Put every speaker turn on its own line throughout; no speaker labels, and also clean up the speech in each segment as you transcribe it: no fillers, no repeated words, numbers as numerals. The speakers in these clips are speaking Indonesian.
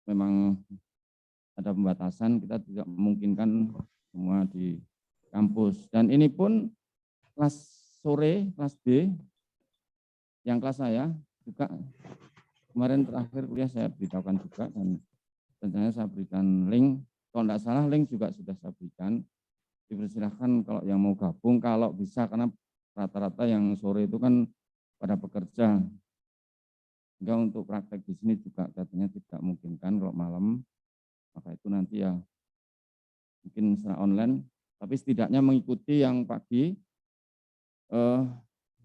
memang ada pembatasan, kita tidak memungkinkan semua di kampus. Dan ini pun kelas sore, kelas B, yang kelas saya juga kemarin terakhir kuliah saya beritahukan juga, dan tentunya saya berikan link. Kalau tidak salah link juga sudah saya berikan. Dipersilahkan kalau yang mau gabung, kalau bisa, karena rata-rata yang sore itu kan pada bekerja. Sehingga untuk praktek di sini juga katanya tidak memungkinkan kalau malam, maka itu nanti ya mungkin secara online, tapi setidaknya mengikuti yang pagi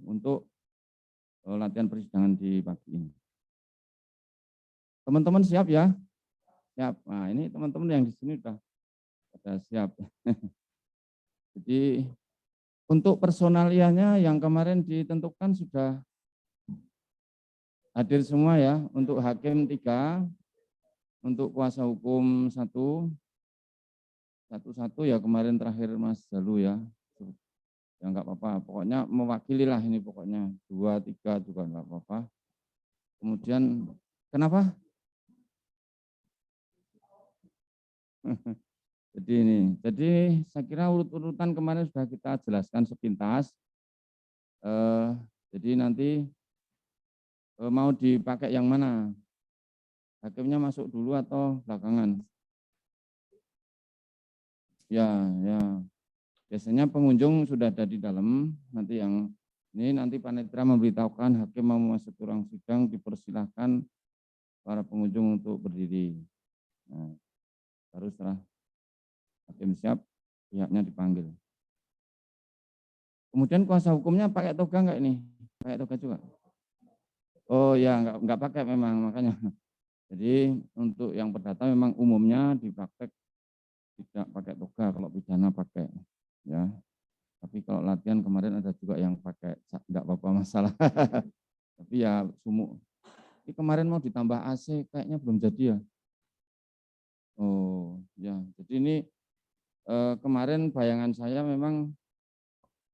untuk latihan persidangan di pagi ini. Teman-teman siap ya? Siap. Nah, ini teman-teman yang di sini sudah siap. Jadi untuk personalianya yang kemarin ditentukan sudah hadir semua ya. Untuk hakim 3, untuk kuasa hukum 1, satu ya kemarin terakhir Mas Jalu ya. Ya enggak apa-apa, pokoknya mewakili lah ini pokoknya. 2, 3 juga enggak apa-apa. Kemudian kenapa? Jadi saya kira urut-urutan kemarin sudah kita jelaskan sepintas. Jadi nanti mau dipakai yang mana? Hakimnya masuk dulu atau belakangan? Ya. Biasanya pengunjung sudah ada di dalam. Nanti nanti panitia memberitahukan hakim mau masuk ruang sidang, dipersilahkan para pengunjung untuk berdiri. Nah, baru setelah hakim siap, pihaknya dipanggil. Kemudian kuasa hukumnya pakai toga enggak ini? Pakai toga juga? Oh ya, enggak pakai memang, makanya. Jadi untuk yang perdata memang umumnya di praktek tidak pakai toga, kalau pidana pakai. Ya. Tapi kalau latihan kemarin ada juga yang pakai, enggak apa-apa masalah. Tapi ya sumuk. Ini kemarin mau ditambah AC, kayaknya belum jadi ya. Oh ya, jadi ini kemarin bayangan saya memang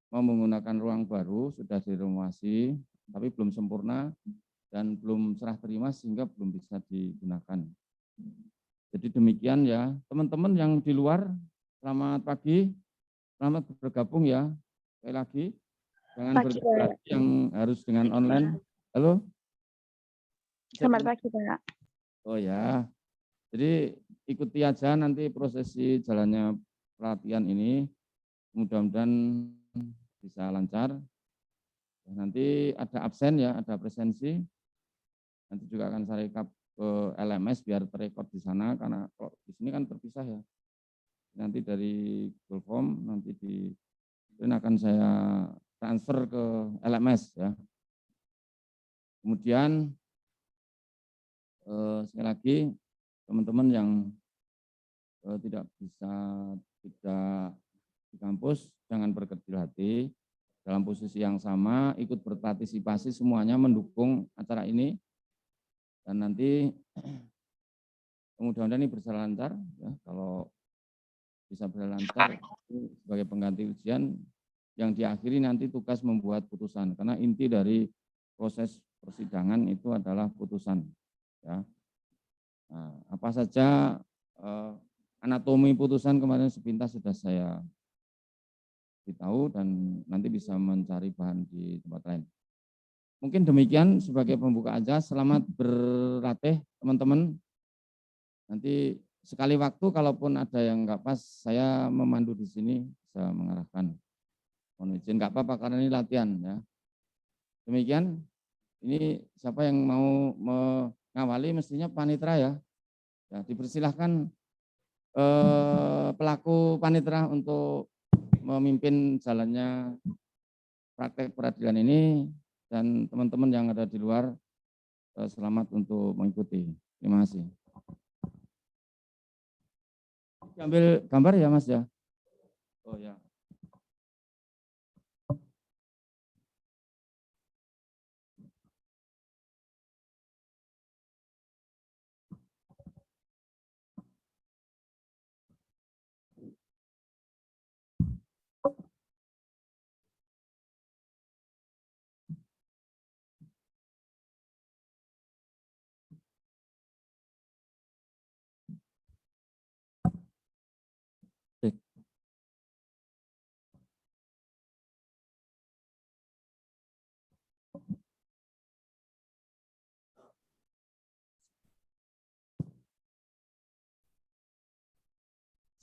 mau menggunakan ruang baru, sudah direnovasi, tapi belum sempurna dan belum serah terima sehingga belum bisa digunakan. Jadi demikian ya, teman-teman yang di luar, selamat pagi, selamat bergabung ya. Sekali lagi, jangan bergabung yang harus dengan online. Halo?
Selamat pagi, Pak.
Oh ya, jadi ikuti aja nanti prosesi jalannya pelatihan ini, mudah-mudahan bisa lancar. Nanti ada absen ya, ada presensi. Nanti juga akan saya rekap ke LMS biar terekod di sana, karena kalau di sini kan terpisah ya. Nanti dari Google Form nanti akan saya transfer ke LMS ya. Kemudian sekali lagi teman-teman yang tidak di kampus, jangan berkecil hati, dalam posisi yang sama ikut berpartisipasi semuanya mendukung acara ini, dan nanti mudah-mudahan ini berjalan lancar ya. Kalau bisa berjalan lancar sebagai pengganti ujian, yang diakhiri nanti tugas membuat putusan, karena inti dari proses persidangan itu adalah putusan ya. Nah, apa saja anatomi putusan kemarin sepintas sudah saya beritahu, dan nanti bisa mencari bahan di tempat lain. Mungkin demikian sebagai pembuka aja. Selamat berlatih teman-teman. Nanti sekali waktu kalaupun ada yang enggak pas, saya memandu di sini, bisa mengarahkan. Mohon izin, enggak apa-apa karena ini latihan ya. Demikian. Ini siapa yang mau mengawali, mestinya panitera ya. Ya, dipersilahkan pelaku panitera untuk memimpin jalannya praktek peradilan ini, dan teman-teman yang ada di luar selamat untuk mengikuti. Terima kasih. Ambil gambar ya Mas ya. Oh ya.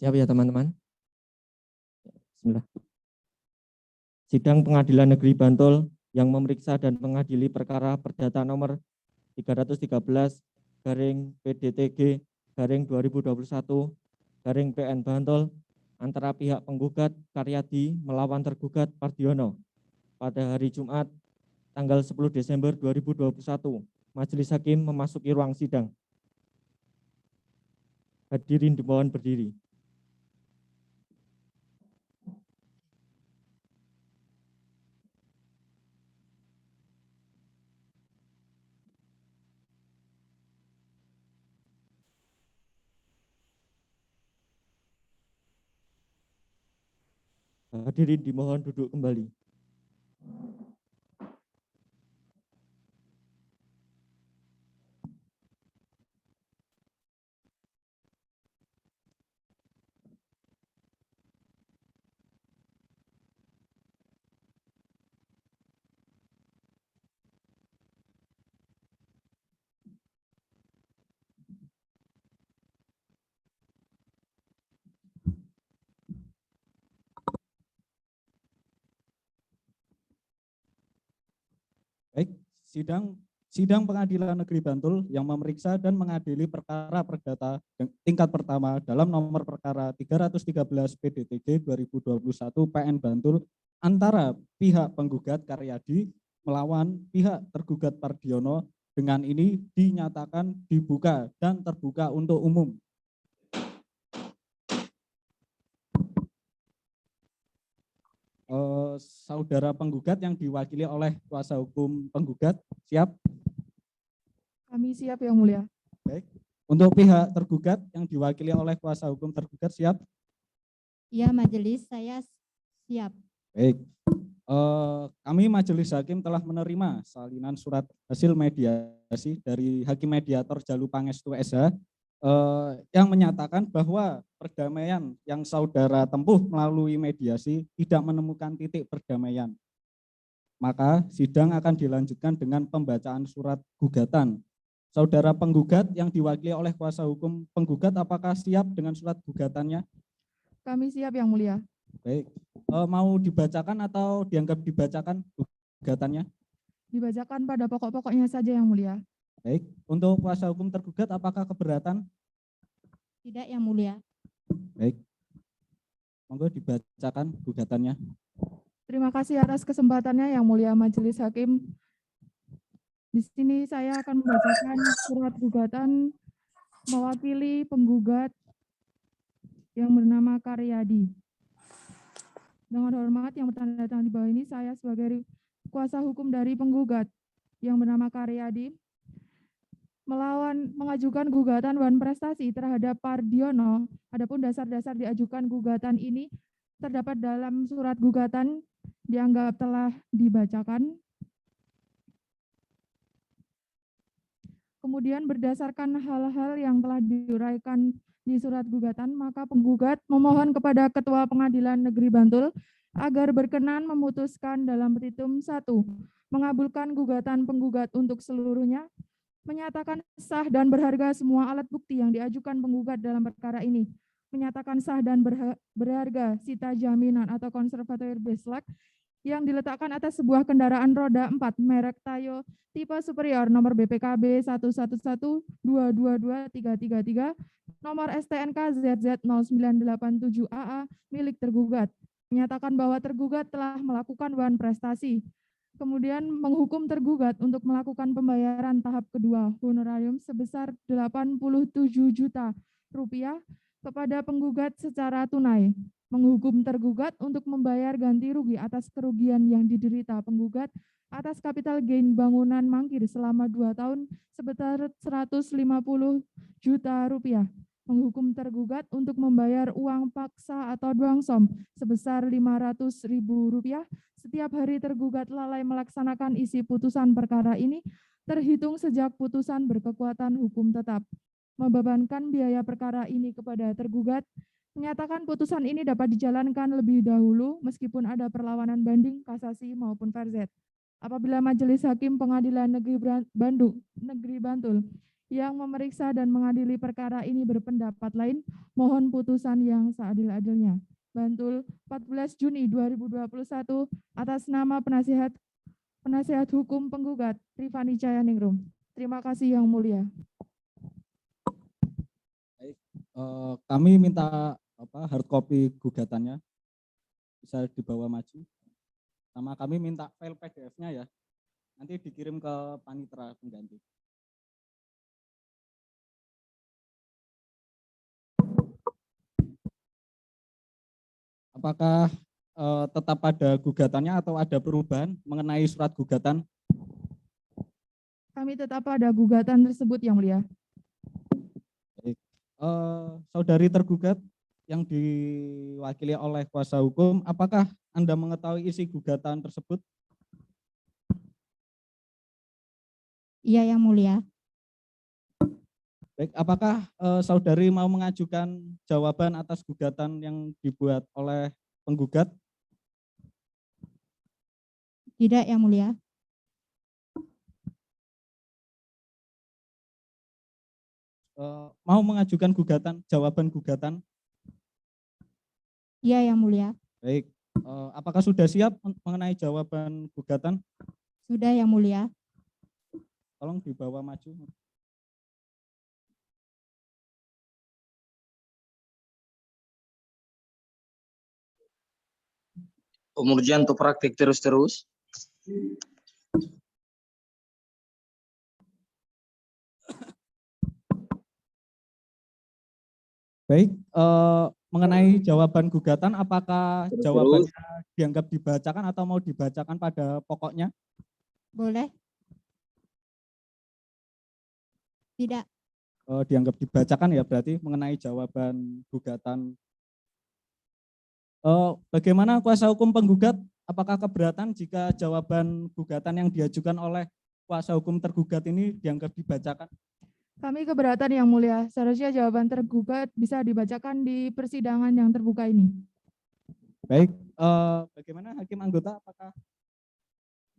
Siap ya teman-teman? Bismillah. Sidang Pengadilan Negeri Bantul yang memeriksa dan mengadili perkara perdata nomor 313/PDTG/2021 PN antara pihak penggugat Karyadi melawan tergugat Pardiono pada hari Jumat tanggal 10 Desember 2021. Majelis Hakim memasuki ruang sidang. Hadirin dimohon berdiri. Hadirin dimohon duduk kembali.
Baik, sidang Pengadilan Negeri Bantul yang memeriksa dan mengadili perkara perdata tingkat pertama dalam nomor perkara 313 PDTG 2021 PN Bantul antara pihak penggugat Karyadi melawan pihak tergugat Pardiono dengan ini dinyatakan dibuka dan terbuka untuk umum. Saudara penggugat yang diwakili oleh kuasa hukum penggugat siap?
Kami siap yang mulia.
Baik. Untuk pihak tergugat yang diwakili oleh kuasa hukum tergugat siap?
Ya majelis, saya siap.
Baik. Kami majelis hakim telah menerima salinan surat hasil mediasi dari Hakim Mediator Jalu Pangestu SH yang menyatakan bahwa perdamaian yang saudara tempuh melalui mediasi tidak menemukan titik perdamaian. Maka sidang akan dilanjutkan dengan pembacaan surat gugatan. Saudara penggugat yang diwakili oleh kuasa hukum penggugat apakah siap dengan surat gugatannya?
Kami siap yang mulia.
Baik. Mau dibacakan atau dianggap dibacakan gugatannya?
Dibacakan pada pokok-pokoknya saja yang mulia.
Baik, untuk kuasa hukum tergugat apakah keberatan?
Tidak yang mulia.
Baik, monggo dibacakan gugatannya.
Terima kasih atas kesempatannya yang mulia majelis hakim. Di sini saya akan membacakan surat gugatan mewakili penggugat yang bernama Karyadi. Dengan hormat yang bertanda tangan di bawah ini, saya sebagai kuasa hukum dari penggugat yang bernama Karyadi mengajukan gugatan wan prestasi terhadap Pardiono. Adapun dasar-dasar diajukan gugatan ini terdapat dalam surat gugatan, dianggap telah dibacakan. Kemudian berdasarkan hal-hal yang telah diuraikan di surat gugatan, maka penggugat memohon kepada Ketua Pengadilan Negeri Bantul agar berkenan memutuskan dalam petitum 1, mengabulkan gugatan penggugat untuk seluruhnya, menyatakan sah dan berharga semua alat bukti yang diajukan penggugat dalam perkara ini, menyatakan sah dan berharga sita jaminan atau konservator beslak yang diletakkan atas sebuah kendaraan roda 4 merek Tayo tipe superior nomor BPKB 111222333 nomor STNK ZZ0987AA milik tergugat, menyatakan bahwa tergugat telah melakukan wan prestasi. Kemudian menghukum tergugat untuk melakukan pembayaran tahap kedua honorarium sebesar 87 juta rupiah kepada penggugat secara tunai. Menghukum tergugat untuk membayar ganti rugi atas kerugian yang diderita penggugat atas capital gain bangunan mangkir selama 2 tahun sebesar 150 juta rupiah. Menghukum tergugat untuk membayar uang paksa atau duangsom sebesar Rp500.000 setiap hari tergugat lalai melaksanakan isi putusan perkara ini terhitung sejak putusan berkekuatan hukum tetap. Membebankan biaya perkara ini kepada tergugat, menyatakan putusan ini dapat dijalankan lebih dahulu meskipun ada perlawanan banding, kasasi maupun verzet. apabila Majelis Hakim Pengadilan Negeri Bantul yang memeriksa dan mengadili perkara ini berpendapat lain, mohon putusan yang seadil-adilnya. Bantul, 14 Juni 2021, atas nama Penasihat Hukum Penggugat Rifani Cayaningrum. Terima kasih Yang Mulia.
Kami minta hard copy gugatannya, bisa dibawa maju. Sama kami minta file PDF-nya ya, nanti dikirim ke panitera pengganti. Apakah tetap ada gugatannya atau ada perubahan mengenai surat gugatan?
Kami tetap ada gugatan tersebut Yang Mulia.
Baik. Saudari tergugat yang diwakili oleh kuasa hukum, apakah Anda mengetahui isi gugatan tersebut?
Iya Yang Mulia.
Baik, apakah saudari mau mengajukan jawaban atas gugatan yang dibuat oleh penggugat?
Tidak Yang Mulia.
Mau mengajukan jawaban gugatan?
Iya Yang Mulia.
Baik, apakah sudah siap mengenai jawaban gugatan?
Sudah Yang Mulia.
Tolong dibawa maju.
Kemudian untuk praktik terus-terus.
Baik, mengenai jawaban gugatan, apakah jawabannya dianggap dibacakan atau mau dibacakan pada pokoknya?
Boleh. Tidak.
Dianggap dibacakan ya, berarti mengenai jawaban gugatan. Bagaimana kuasa hukum penggugat? Apakah keberatan jika jawaban gugatan yang diajukan oleh kuasa hukum tergugat ini dianggap dibacakan?
Kami keberatan Yang Mulia. Seharusnya jawaban tergugat bisa dibacakan di persidangan yang terbuka ini.
Baik, bagaimana hakim anggota, apakah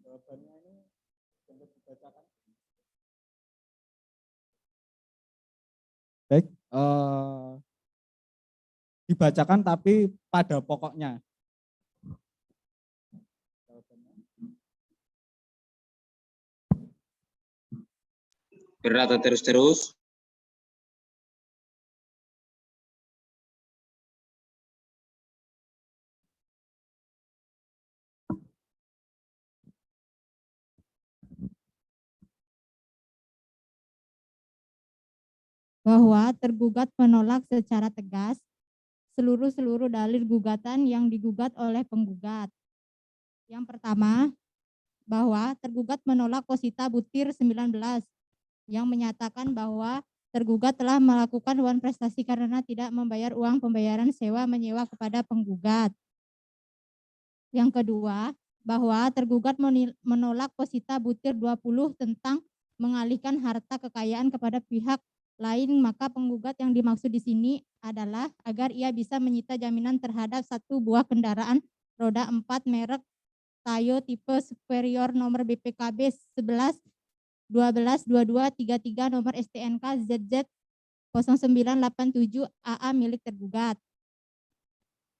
jawabannya ini dianggap dibacakan? Baik, dibacakan tapi pada pokoknya.
Berat atau terus-terus.
Bahwa tergugat menolak secara tegas seluruh dalil gugatan yang digugat oleh penggugat. Yang pertama, bahwa tergugat menolak posita butir 19 yang menyatakan bahwa tergugat telah melakukan wan prestasi karena tidak membayar uang pembayaran sewa menyewa kepada penggugat. Yang kedua, bahwa tergugat menolak posita butir 20 tentang mengalihkan harta kekayaan kepada pihak lain, maka penggugat yang dimaksud di sini adalah agar ia bisa menyita jaminan terhadap satu buah kendaraan roda 4 merek Tayo tipe superior nomor BPKB 11 12 22 33 nomor STNK ZZ 0987 AA milik tergugat.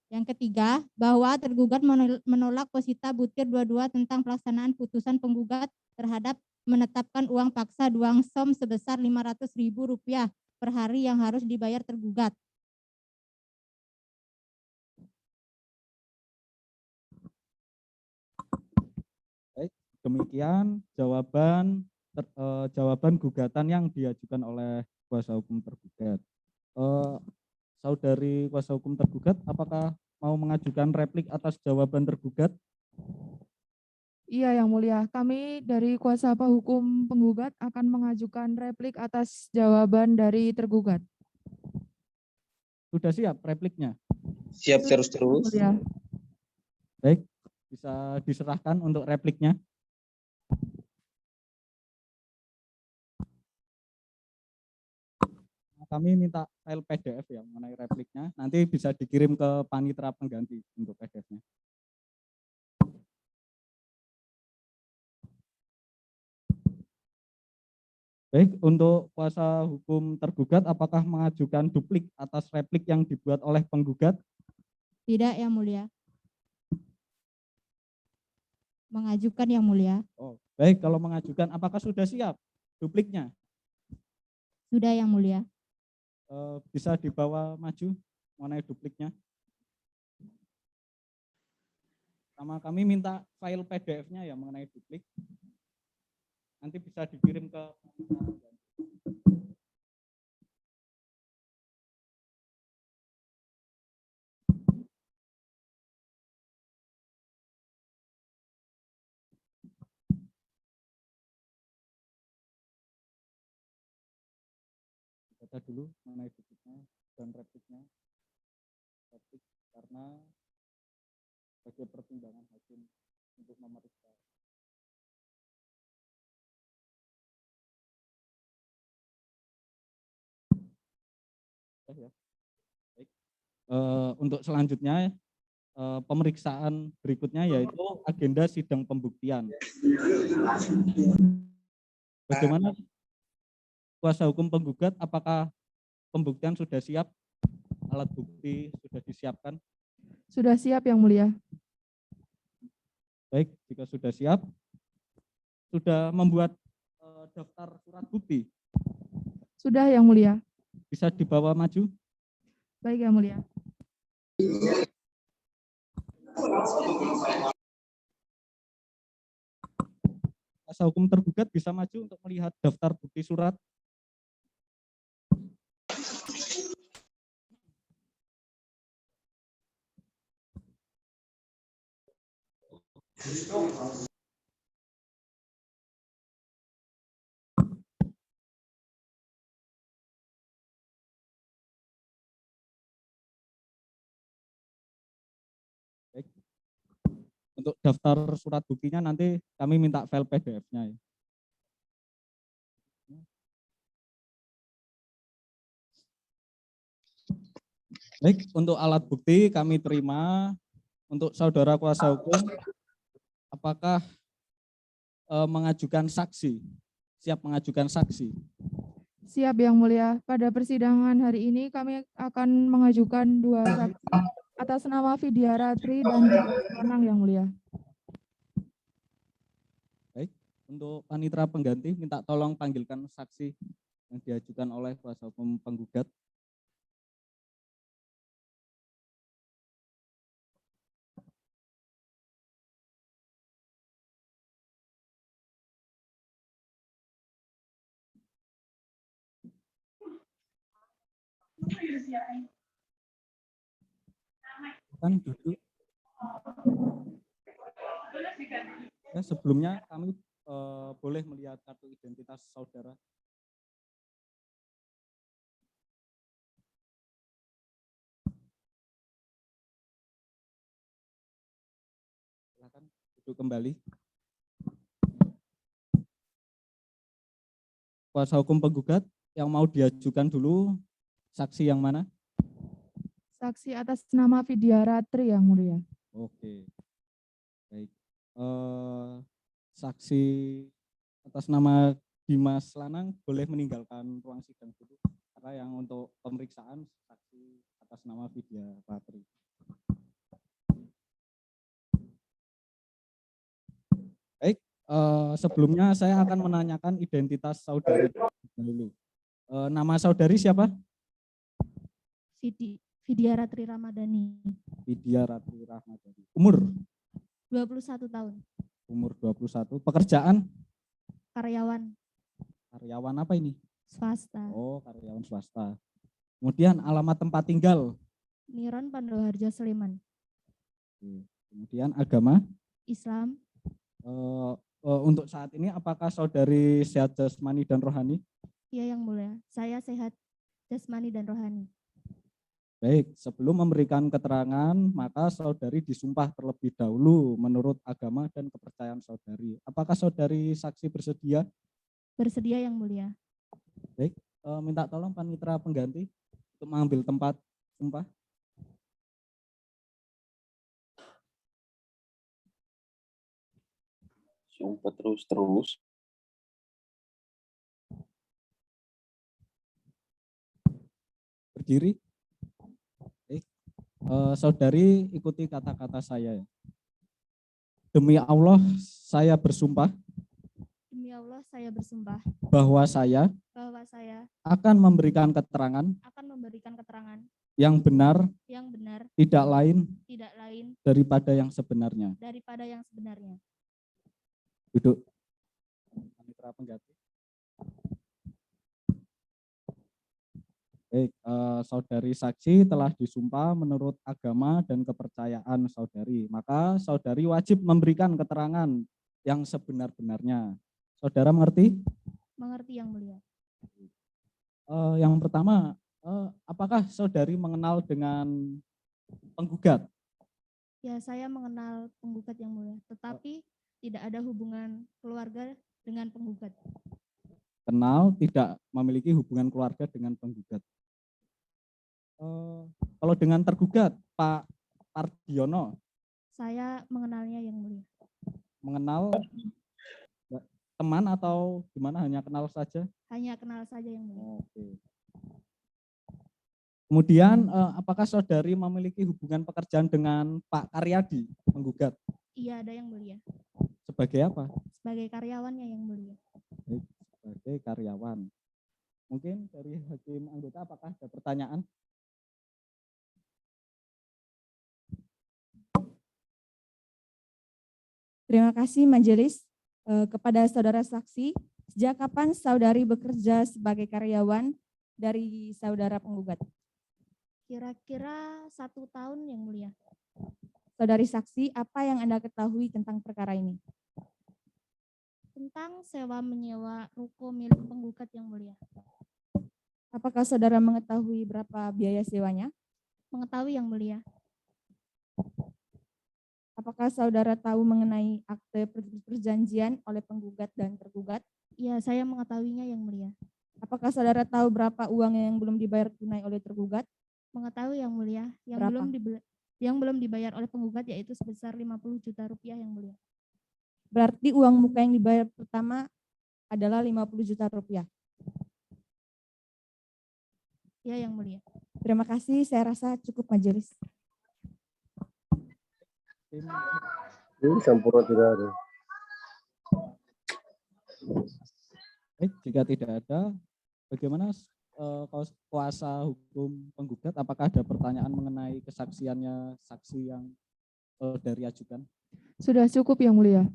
Yang ketiga, bahwa tergugat menolak posita butir 22 tentang pelaksanaan putusan penggugat terhadap menetapkan uang paksa duang som sebesar Rp500.000 per hari yang harus dibayar tergugat.
Baik, demikian jawaban gugatan yang diajukan oleh kuasa hukum tergugat. Saudari kuasa hukum tergugat, apakah mau mengajukan replik atas jawaban tergugat?
Iya Yang Mulia, kami dari kuasa hukum penggugat akan mengajukan replik atas jawaban dari tergugat.
Sudah siap repliknya?
Siap
Yang
terus-terus.
Mulia.
Baik, bisa diserahkan untuk repliknya. Kami minta file PDF ya mengenai repliknya, nanti bisa dikirim ke panitera pengganti untuk PDF-nya. Baik, untuk kuasa hukum tergugat apakah mengajukan duplik atas replik yang dibuat oleh penggugat?
Tidak, Yang Mulia. Mengajukan, Yang Mulia.
Oh, baik, kalau mengajukan apakah sudah siap dupliknya?
Sudah, Yang Mulia.
Bisa dibawa maju mengenai dupliknya. Sama kami minta file PDF-nya ya mengenai duplik. Nanti bisa dikirim ke baca dulu mengenai dupliknya dan repliknya. Replik karena sebagai pertimbangan hakim untuk memeriksa. Ya. Baik. Untuk selanjutnya pemeriksaan berikutnya yaitu agenda sidang pembuktian. Bagaimana kuasa hukum penggugat, apakah pembuktian sudah siap? Alat bukti sudah disiapkan?
Sudah siap, Yang Mulia.
Baik, jika sudah siap, sudah membuat daftar surat bukti.
Sudah, Yang Mulia.
Bisa dibawa maju.
Baik, Yang Mulia.
Kuasa hukum tergugat bisa maju untuk melihat daftar bukti surat. Baik. Untuk daftar surat buktinya nanti kami minta file PDF-nya ya. Baik, untuk alat bukti kami terima. Untuk saudara kuasa hukum, apakah mengajukan saksi? Siap mengajukan saksi?
Siap, Yang Mulia. Pada persidangan hari ini kami akan mengajukan 2 saksi atas nama Vidya Ratri dan Anang, Yang Mulia.
Baik, untuk panitera pengganti minta tolong panggilkan saksi yang diajukan oleh kuasa hukum penggugat. Kan duduk. Ya, sebelumnya kami boleh melihat kartu identitas saudara. Silakan duduk kembali. Kuasa hukum penggugat yang mau diajukan dulu, saksi yang mana?
Saksi atas nama Vidya Ratri, Yang Mulia.
Oke, baik. Saksi atas nama Dimas Lanang boleh meninggalkan ruang sidang dulu, karena yang untuk pemeriksaan saksi atas nama Vidya Ratri. Baik, sebelumnya saya akan menanyakan identitas saudari dulu. Nama saudari siapa?
Vidya Ratri Ramadhani.
Vidya Ratri Ramadhani. Umur?
21 tahun.
Umur 21. Pekerjaan?
Karyawan
Karyawan apa ini?
swasta.
Oh, karyawan swasta. Kemudian alamat tempat tinggal?
Niron Pandoharjo Sleman.
Kemudian agama?
Islam.
Untuk saat ini apakah saudari sehat jasmani dan rohani?
Iya, Yang Mulia. Saya sehat jasmani dan rohani.
Baik, sebelum memberikan keterangan, maka saudari disumpah terlebih dahulu menurut agama dan kepercayaan saudari. Apakah saudari saksi bersedia?
Bersedia, Yang Mulia.
Baik, minta tolong panitera pengganti untuk mengambil tempat sumpah.
Sumpah terus.
berdiri. Saudari ikuti kata-kata saya. Demi Allah saya bersumpah
Demi Allah saya bersumpah
bahwa saya
bahwa saya
akan memberikan keterangan
akan memberikan keterangan
yang benar
yang benar,
tidak lain
tidak lain
daripada yang sebenarnya.
daripada yang sebenarnya.
Duduk. Panitera pengganti. Baik, saudari saksi telah disumpah menurut agama dan kepercayaan saudari. Maka saudari wajib memberikan keterangan yang sebenar-benarnya. Saudara mengerti?
Mengerti yang mulia.
Yang pertama, apakah saudari mengenal dengan penggugat?
Ya, saya mengenal penggugat yang mulia, tetapi tidak ada hubungan keluarga dengan penggugat.
Kenal, tidak memiliki hubungan keluarga dengan penggugat. Kalau dengan tergugat, Pak Pardiono,
Saya mengenalnya yang mulia.
mengenal teman atau gimana, hanya kenal saja?
Hanya kenal saja yang mulia.
Oke. Kemudian apakah saudari memiliki hubungan pekerjaan dengan Pak Karyadi, penggugat?
Iya, ada yang mulia.
Sebagai apa?
Sebagai karyawannya yang mulia.
Baik, sebagai karyawan. Mungkin dari hakim anggota apakah ada pertanyaan?
Terima kasih Majelis. Kepada saudara saksi, sejak kapan saudari bekerja sebagai karyawan dari saudara penggugat?
Kira-kira 1 tahun yang mulia.
Saudari saksi, apa yang Anda ketahui tentang perkara ini?
Tentang sewa menyewa ruko milik penggugat yang mulia.
Apakah saudara mengetahui berapa biaya sewanya?
Mengetahui yang mulia.
Apakah saudara tahu mengenai akte perjanjian oleh penggugat dan tergugat?
Iya, saya mengetahuinya yang mulia.
Apakah saudara tahu berapa uang yang belum dibayar tunai oleh tergugat?
Mengetahui yang mulia.
Berapa?
Yang belum dibayar oleh penggugat yaitu sebesar 50 juta rupiah yang mulia.
Berarti uang muka yang dibayar pertama adalah 50 juta rupiah.
Ya yang mulia.
Terima kasih, saya rasa cukup Majelis.
Sampurna tidak ada.
Baik, jika tidak ada, bagaimana kuasa hukum penggugat? Apakah ada pertanyaan mengenai kesaksiannya saksi yang saudari ajukan?
Sudah cukup yang mulia.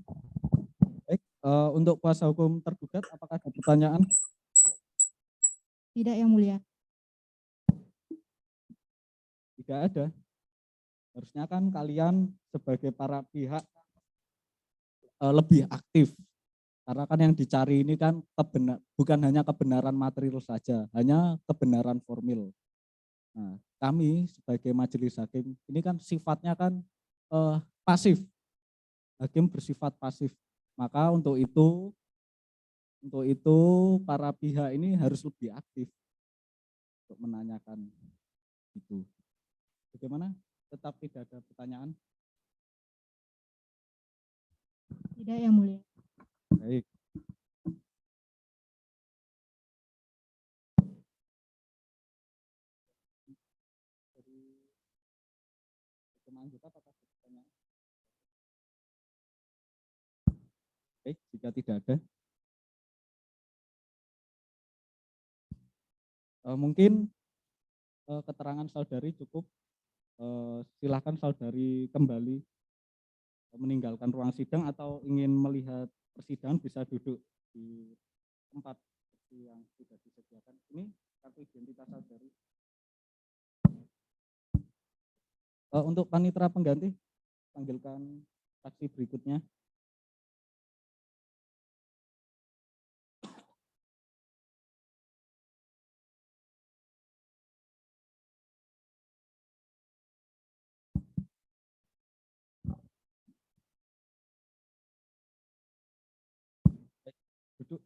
Baik, untuk kuasa hukum tergugat, apakah ada pertanyaan?
Tidak yang mulia.
Tidak ada. Harusnya kan kalian sebagai para pihak lebih aktif. Karena kan yang dicari ini kan bukan hanya kebenaran material saja, hanya kebenaran formil. Nah, kami sebagai majelis hakim ini kan sifatnya kan pasif. Hakim bersifat pasif. Maka untuk itu para pihak ini harus lebih aktif untuk menanyakan itu. Bagaimana? Tetap tidak ada pertanyaan?
Tidak yang mulia.
Baik. Baik, jika tidak ada, mungkin keterangan saudari cukup. Silakan saudari kembali meninggalkan ruang sidang atau ingin melihat persidangan bisa duduk di tempat yang sudah disediakan. Ini kartu identitas saudari. Untuk panitera pengganti, panggilkan saksi berikutnya. Duduk.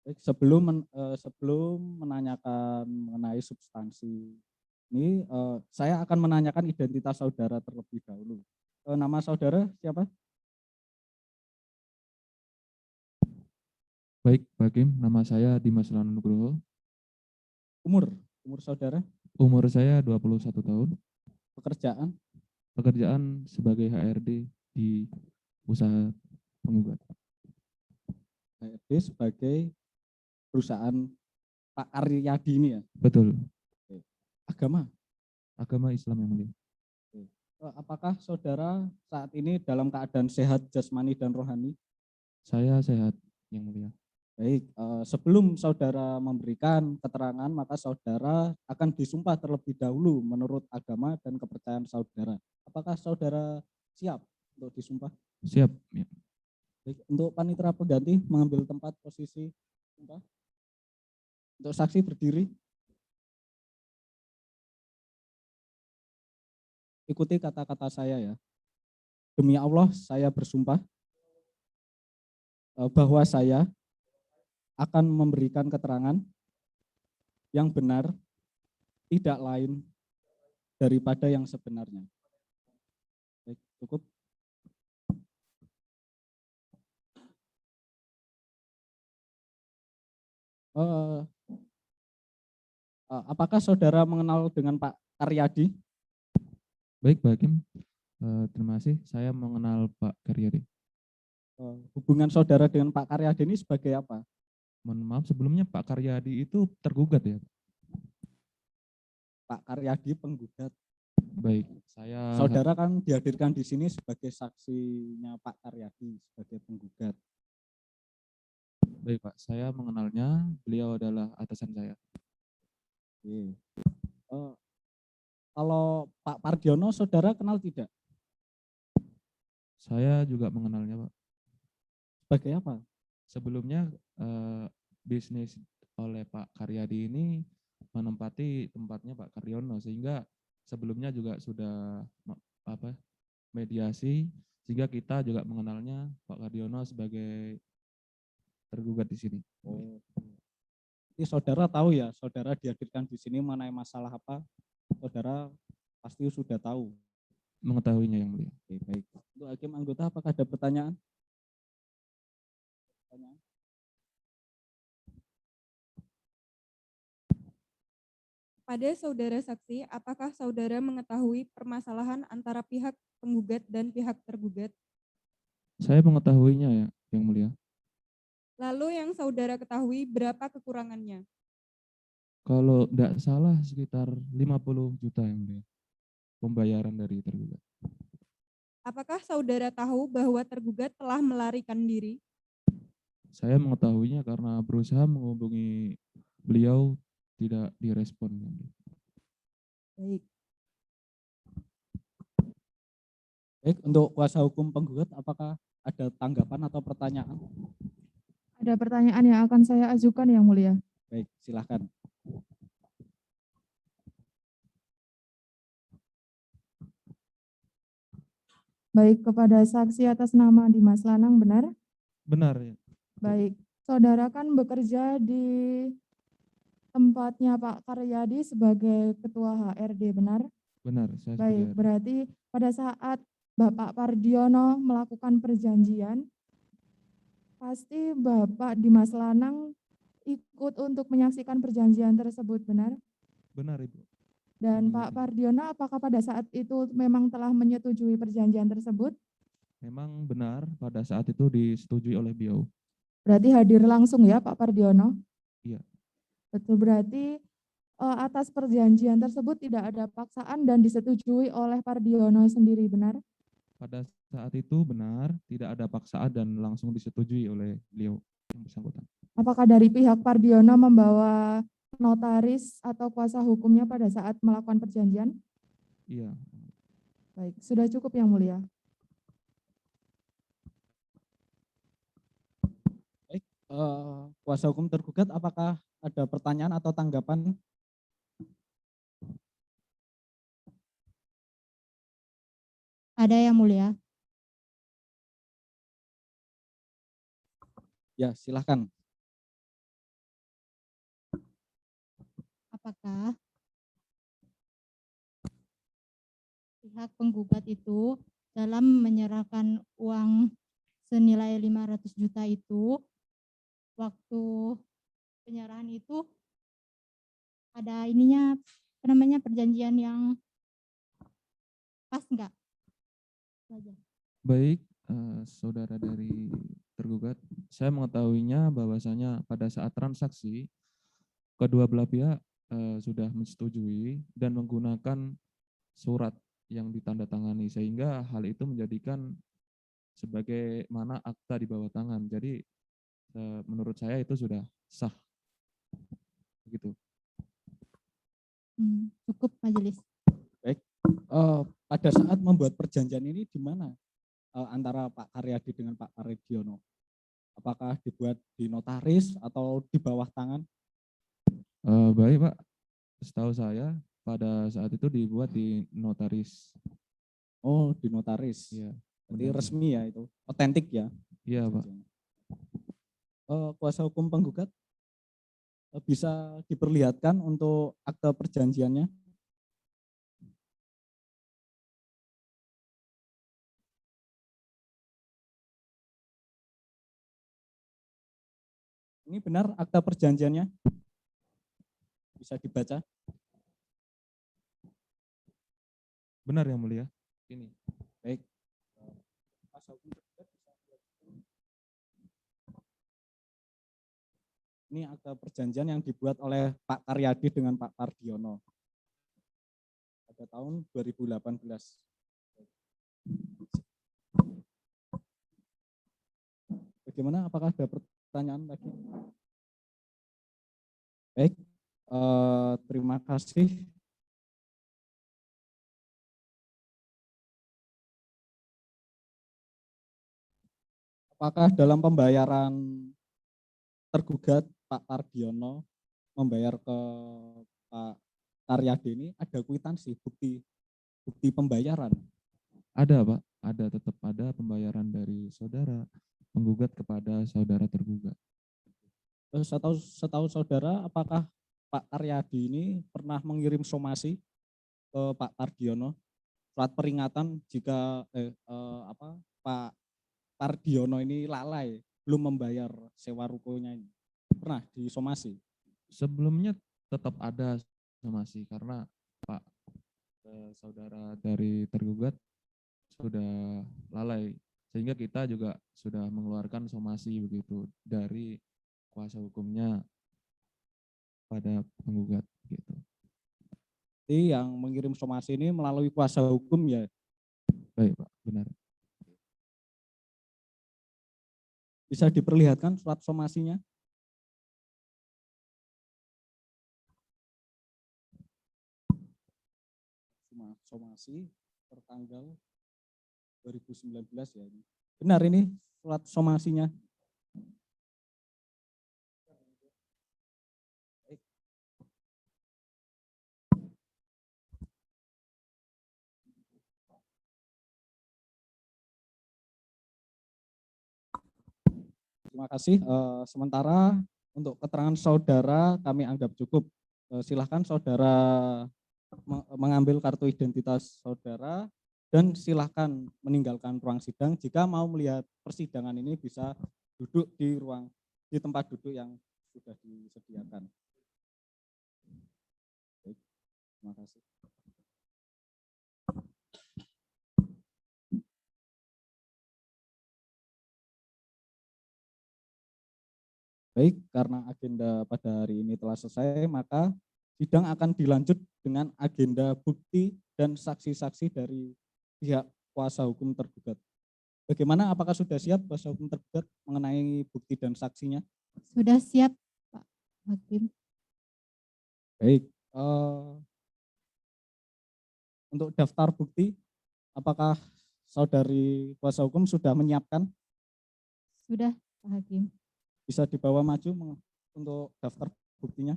Baik, sebelum menanyakan mengenai substansi ini, saya akan menanyakan identitas saudara terlebih dahulu. Nama saudara siapa?
Baik, Pak Hakim, nama saya Dimas Lana Nugroho.
Umur saudara,
Umur saya 21 tahun.
pekerjaan,
Pekerjaan sebagai HRD di usaha penggugat.
HRD sebagai perusahaan Pak Karyadi ini ya.
Betul,
Agama,
agama Islam yang mulia.
apakah saudara saat ini dalam keadaan sehat jasmani dan rohani?
Saya sehat yang mulia.
Baik, sebelum saudara memberikan keterangan, maka saudara akan disumpah terlebih dahulu menurut agama dan kepercayaan saudara. Apakah saudara siap untuk disumpah?
Siap. Ya.
Baik, untuk panitera pengganti mengambil tempat posisi sumpah. Untuk saksi berdiri. Ikuti kata-kata saya ya. Demi Allah, saya bersumpah bahwa saya akan memberikan keterangan yang benar, tidak lain daripada yang sebenarnya. Baik, cukup. Apakah saudara mengenal dengan Pak Karyadi?
Baik, Pak Hakim. Terima kasih. Saya mengenal Pak Karyadi.
Hubungan saudara dengan Pak Karyadi ini sebagai apa?
Mohon maaf, sebelumnya Pak Karyadi itu tergugat ya?
Pak Karyadi penggugat.
Baik, saya...
Saudara kan dihadirkan di sini sebagai saksinya Pak Karyadi sebagai penggugat.
Baik Pak, saya mengenalnya, beliau adalah atasan saya.
Oke. Kalau Pak Pardiono saudara kenal tidak?
Saya juga mengenalnya Pak.
Sebagai apa?
Sebelumnya bisnis oleh Pak Karyadi ini menempati tempatnya Pak Karyono, sehingga sebelumnya juga sudah mediasi, sehingga kita juga mengenalnya Pak Karyono sebagai tergugat di sini.
Oh. Jadi saudara tahu ya, saudara dihadirkan di sini mengenai masalah apa? Saudara pasti sudah tahu.
Mengetahuinya yang mulia.
Oke, baik. Untuk hakim anggota apakah ada pertanyaan?
Pada saudara saksi, apakah saudara mengetahui permasalahan antara pihak penggugat dan pihak tergugat?
Saya mengetahuinya ya, yang mulia.
Lalu yang saudara ketahui berapa kekurangannya?
Kalau tidak salah sekitar 50 juta yang mulia, pembayaran dari tergugat.
Apakah saudara tahu bahwa tergugat telah melarikan diri?
Saya mengetahuinya karena berusaha menghubungi beliau, tidak direspon.
Baik.
Baik, untuk kuasa hukum penggugat apakah ada tanggapan atau pertanyaan?
Ada pertanyaan yang akan saya ajukan yang mulia.
Baik, silakan.
Baik, kepada saksi atas nama Dimas Lanang, benar?
Benar ya.
Baik, saudara kan bekerja di tempatnya Pak Karyadi sebagai ketua HRD, benar?
Benar, saya
Baik,
sebagai
berarti pada saat Bapak Pardiono melakukan perjanjian, pasti Bapak Dimas Lanang ikut untuk menyaksikan perjanjian tersebut, benar?
Benar Ibu.
Dan Pak Pardiono apakah pada saat itu memang telah menyetujui perjanjian tersebut?
Memang benar pada saat itu disetujui oleh beliau.
Berarti hadir langsung ya Pak Pardiono?
Iya.
Betul, berarti atas perjanjian tersebut tidak ada paksaan dan disetujui oleh Pardiono sendiri, benar?
Pada saat itu benar, tidak ada paksaan dan langsung disetujui oleh beliau yang bersangkutan.
Apakah dari pihak Pardiono membawa notaris atau kuasa hukumnya pada saat melakukan perjanjian?
Iya.
Baik, sudah cukup yang mulia.
Baik, kuasa hukum tergugat apakah ada pertanyaan atau tanggapan?
Ada yang mulia.
Ya, silakan.
Apakah pihak penggugat itu dalam menyerahkan uang senilai 500 juta itu waktu penyerahan itu ada ininya apa namanya perjanjian yang pas enggak? Itu aja.
Baik, saudara dari tergugat, saya mengetahuinya bahwasanya pada saat transaksi kedua belah pihak sudah menyetujui dan menggunakan surat yang ditandatangani sehingga hal itu menjadikan sebagai mana akta di bawah tangan. Jadi menurut saya itu sudah sah. Begitu.
Cukup majelis.
Baik. Pada saat membuat perjanjian ini di mana antara Pak Karyadi dengan Pak Karidiono? Apakah dibuat di notaris atau di bawah tangan?
Baik Pak, setahu saya pada saat itu dibuat di notaris.
Oh, di notaris.
Iya.
Berarti
benar.
resmi ya itu, otentik ya.
Iya Pak.
Kuasa hukum penggugat bisa diperlihatkan untuk akte perjanjiannya. Ini benar akta perjanjiannya? Bisa dibaca?
Benar yang mulia. Ini.
Baik. Ini akta perjanjian yang dibuat oleh Pak Karyadi dengan Pak Pardiono pada tahun 2018. Bagaimana? Apakah ada pertanyaan lagi? Baik, terima kasih. Apakah dalam pembayaran tergugat Pak Pardiono membayar ke Pak Karyadi ini ada kwitansi bukti pembayaran?
Ada Pak, ada, tetap ada pembayaran dari saudara penggugat kepada saudara tergugat.
Setahu saudara, apakah Pak Karyadi ini pernah mengirim somasi ke Pak Pardiono, surat peringatan jika Pak Pardiono ini lalai belum membayar sewa rukonya ini? Pernah disomasi?
Sebelumnya tetap ada somasi karena Pak saudara dari tergugat sudah lalai, sehingga kita juga sudah mengeluarkan somasi begitu dari kuasa hukumnya pada penggugat gitu.
Jadi yang mengirim somasi ini melalui kuasa hukum ya?
Baik Pak, benar.
Bisa diperlihatkan surat somasinya? Somasi tertanggal 2019 ya ini. Benar ini surat somasinya? Terima kasih. Sementara untuk keterangan saudara kami anggap cukup. Silahkan saudara mengambil kartu identitas saudara dan silahkan meninggalkan ruang sidang. Jika mau melihat persidangan ini bisa duduk di tempat duduk yang sudah disediakan. Baik, terima kasih. Baik, karena agenda pada hari ini telah selesai, maka sidang akan dilanjut dengan agenda bukti dan saksi-saksi dari pihak kuasa hukum tergugat. Bagaimana, apakah sudah siap kuasa hukum tergugat mengenai bukti dan saksinya?
Sudah siap, Pak Hakim.
Baik, untuk daftar bukti, apakah saudari kuasa hukum sudah menyiapkan?
Sudah, Pak Hakim.
Bisa dibawa maju untuk daftar buktinya.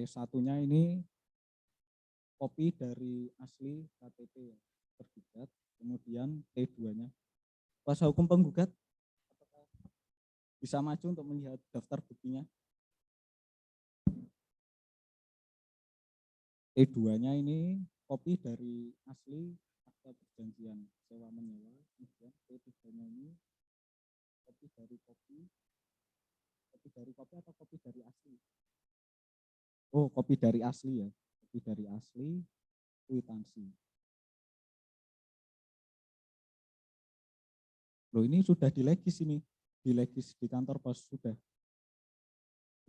Satunya ini kopi dari asli KTP tergugat, kemudian T2-nya. Kuasa hukum penggugat bisa maju untuk melihat daftar buktinya. T2-nya ini kopi dari asli akta perjanjian sewa menyewa, kemudian P3-nya ini kopi dari kopi atau kopi dari asli? Oh, kopi dari asli ya, kopi dari asli, kwitansi. Loh, ini sudah dilegis ini, dilegis di kantor pos sudah.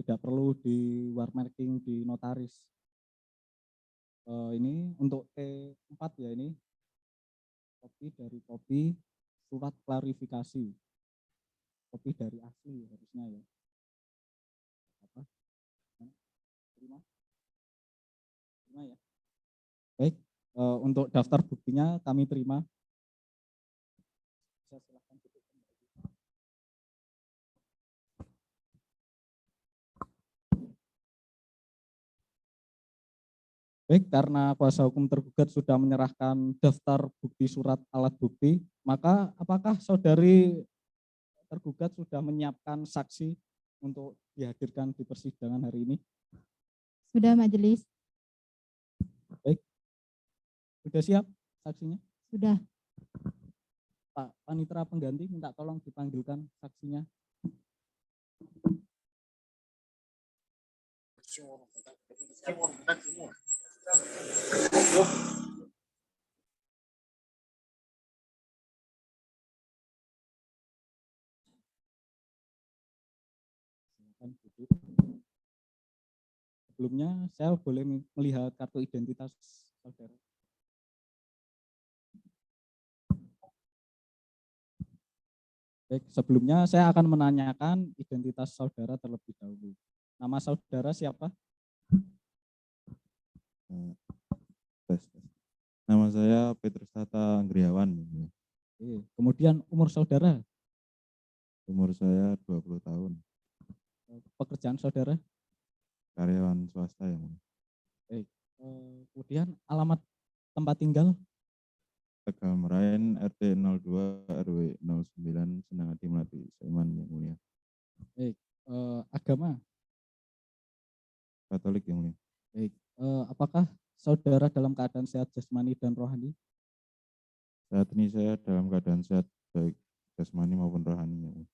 Tidak perlu di warmarking di notaris. Ini untuk T4 ya, ini kopi dari kopi, surat klarifikasi, kopi dari asli harusnya ya. Apa? Terima ya. Baik, untuk daftar buktinya kami terima. Bisa silakan duduk kembali. Baik, karena kuasa hukum tergugat sudah menyerahkan daftar bukti surat alat bukti, maka apakah saudari tergugat sudah menyiapkan saksi untuk dihadirkan di persidangan hari ini?
Sudah majelis.
Baik, sudah siap saksinya?
Sudah.
Pak Panitera pengganti minta tolong dipanggilkan saksinya. Silakan duduk. Sebelumnya saya boleh melihat kartu identitas saudara. Baik, sebelumnya saya akan menanyakan identitas saudara terlebih dahulu. Nama saudara siapa?
Nama saya Petrus Tata Anggriawan.
Oke. Kemudian umur saudara?
Umur saya 20 tahun.
Pekerjaan saudara?
Karyawan swasta yang mulia.
Baik. Kemudian alamat tempat tinggal?
Tegal Merain, RT 02 RW 09 Senangati Melati, Sleman yang mulia.
Baik. Agama?
Katolik yang mulia.
Baik. Apakah saudara dalam keadaan sehat jasmani dan rohani?
Saat ini saya dalam keadaan sehat baik jasmani maupun rohani yang mulia.